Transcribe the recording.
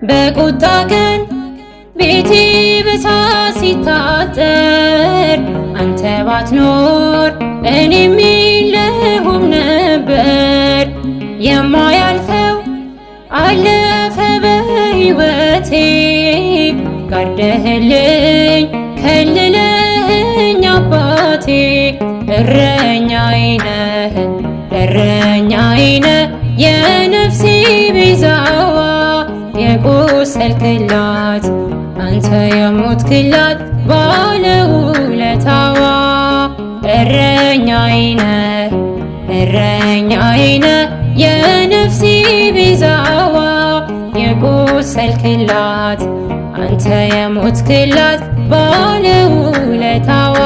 በቁጣ ቀን ቤቴ በሳት ሲታጠር አንተ ባትኖር እኔም የለሁም ነበር። የማያልፈው አለፈ በሕይወቴ ጋርደህልኝ ከልለህኝ አባቴ። እረኛዬ ነህ እረኛዬ ነህ የነፍሴ ቤዛዋ የቆሰልክላት አንተ የሞትክላት ባለውለታዋ። እረኛዬ ነህ እረኛዬ ነህ የነፍሴ ቤዛዋ የቆሰልክላት አንተ የሞትክላት ባለውለታዋ።